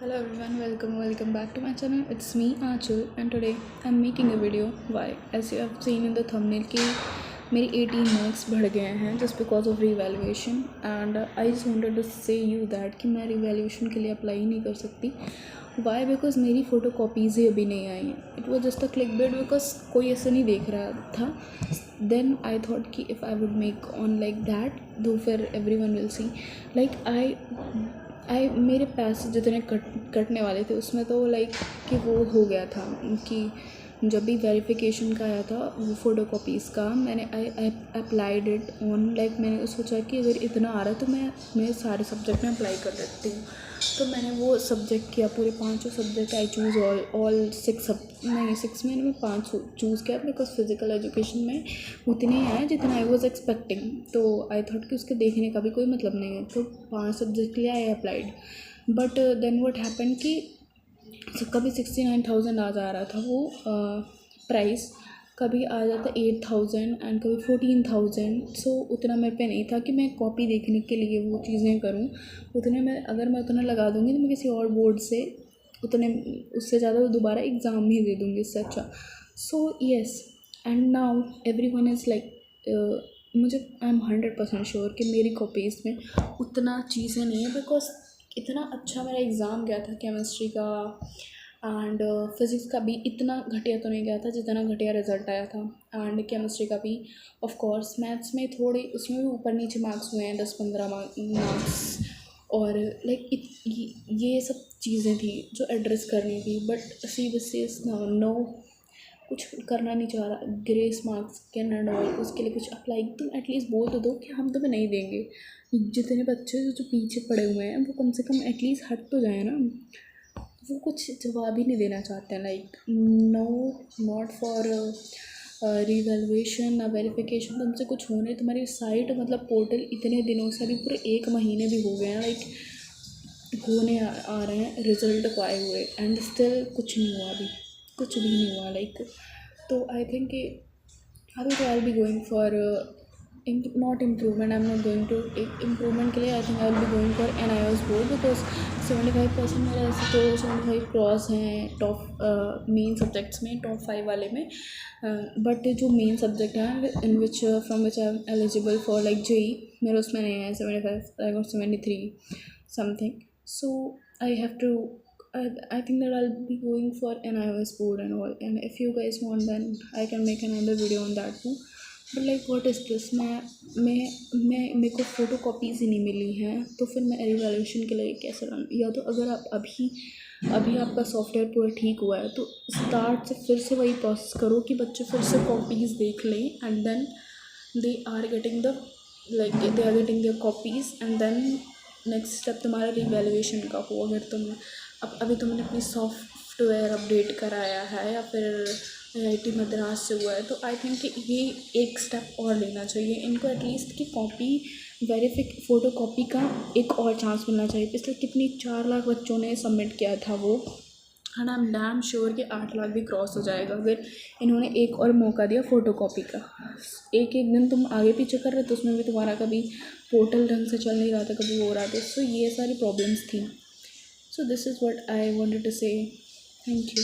Hello everyone, welcome back to my channel. It's me Aanchal and today I'm making a video. Why? As you have seen in the thumbnail कि मेरी 18 marks बढ़ गए हैं just because of revaluation and I just wanted to say you that कि मैं revaluation के लिए apply ही नहीं कर सकती. Why? Because मेरी फ़ोटो कॉपीज़ ही अभी नहीं आई हैं. It was just a clickbait because कोई ऐसा नहीं देख रहा था. Then I thought कि if I would make on like that तो फिर everyone will see. Like मेरे पैसे जितने कटने वाले थे उसमें तो लाइक कि वो हो गया था कि जब भी वेरिफिकेशन का आया था वो फ़ोटो कॉपीज़ का मैंने I applied it on like मैंने सोचा कि अगर इतना आ रहा है तो मैं सारे सब्जेक्ट में अप्लाई कर देती हूँ. तो मैंने वो सब्जेक्ट किया, पूरे 5 सब्जेक्ट आई चूज़ ऑल 6 में मैं 5 चूज़ किया बिकॉज फिज़िकल एजुकेशन में उतने ही आए जितना आई वॉज एक्सपेक्टिंग. तो आई थॉट कि उसके देखने का भी कोई मतलब नहीं है, तो 5 सब्जेक्ट के लिए I applied. But then what happen कि कभी 69,000 आ जा रहा था वो प्राइस, कभी आ जाता 8,000 एंड कभी 14,000. सो उतना मेरे पे नहीं था कि मैं कॉपी देखने के लिए वो चीज़ें करूँ. उतने में अगर मैं उतना लगा दूँगी तो मैं किसी और बोर्ड से उससे ज़्यादा दोबारा एग्ज़ाम ही दे दूँगी इससे अच्छा. So yes and now everyone is like मुझे आई एम 100% श्योर कि मेरी कॉपीज़ में उतना चीज़ें नहीं है बिकॉज इतना अच्छा मेरा एग्ज़ाम गया था केमिस्ट्री का एंड फिज़िक्स का भी इतना घटिया तो नहीं गया था जितना घटिया रिज़ल्ट आया था. एंड केमिस्ट्री का भी ऑफ कोर्स, मैथ्स में थोड़े उसमें भी ऊपर नीचे मार्क्स हुए हैं 10-15 मार्क्स. और लाइक ये सब चीज़ें थी जो एड्रेस करनी थी. बट CBSE नो कुछ करना नहीं चाह रहा. Grace marks can and all उसके लिए कुछ अप्लाई तुम एटलीस्ट बोल तो दो कि हम तुम्हें नहीं देंगे. जितने बच्चे जो पीछे पड़े हुए हैं वो कम से कम एटलीस्ट हट तो जाए ना. वो कुछ जवाब ही नहीं देना चाहते हैं. Like no, not for revaluation ना वेरिफिकेशन. तुमसे कुछ होने तुम्हारी साइट मतलब पोर्टल इतने दिनों से अभी पूरे 1 महीने भी हो गए हैं लाइक होने आ रहे हैं रिज़ल्ट को आए हुए एंड स्टिल कुछ नहीं हुआ, अभी कुछ भी नहीं हुआ लाइक. तो आई थिंक कि अभी तो I will be going for not improvement. I am not going to improvement के लिए. I think I will be going for NIOS board because 75% मेरा ऐसे तो 75 क्रॉस हैं टॉप मेन सब्जेक्ट्स में, टॉप 5 वाले में. बट जो मेन सब्जेक्ट हैं in which from which I am eligible for like JEE मेरे उसमें नहीं है 75, I got 73 something. So I have to I think that I'll be going for NIOS board and all, and if you guys want then I can make another video on that too. But like what is this, मेरे को photo copies ही नहीं मिली हैं तो फिर मैं revaluation के लिए कैसे रन. या तो अगर आप अभी आपका सॉफ्टवेयर पूरा ठीक हुआ है तो स्टार्ट से फिर से वही प्रोसेस करो कि बच्चे फिर से कॉपीज़ देख लें and then they are getting their copies and then next step तुम्हारा रिवैल्यूएशन का हो. अगर तुम अभी तुमने अपनी सॉफ्टवेयर अपडेट कराया है या फिर IIT मद्रास से हुआ है तो आई थिंक कि ये एक स्टेप और लेना चाहिए इनको एटलीस्ट कि फ़ोटो कॉपी का एक और चांस मिलना चाहिए. पिछले कितनी 4 लाख बच्चों ने सबमिट किया था वो, and I am damn sure कि 8 लाख भी क्रॉस हो जाएगा अगर इन्होंने एक और मौका दिया फ़ोटो कॉपी का. एक दिन तुम आगे पीछे कर रहे तो उसमें भी तुम्हारा कभी पोर्टल ढंग से चल नहीं रहा था, कभी वो हो रहा था. सो ये सारी प्रॉब्लम्स थी. So this is what I wanted to say. Thank you.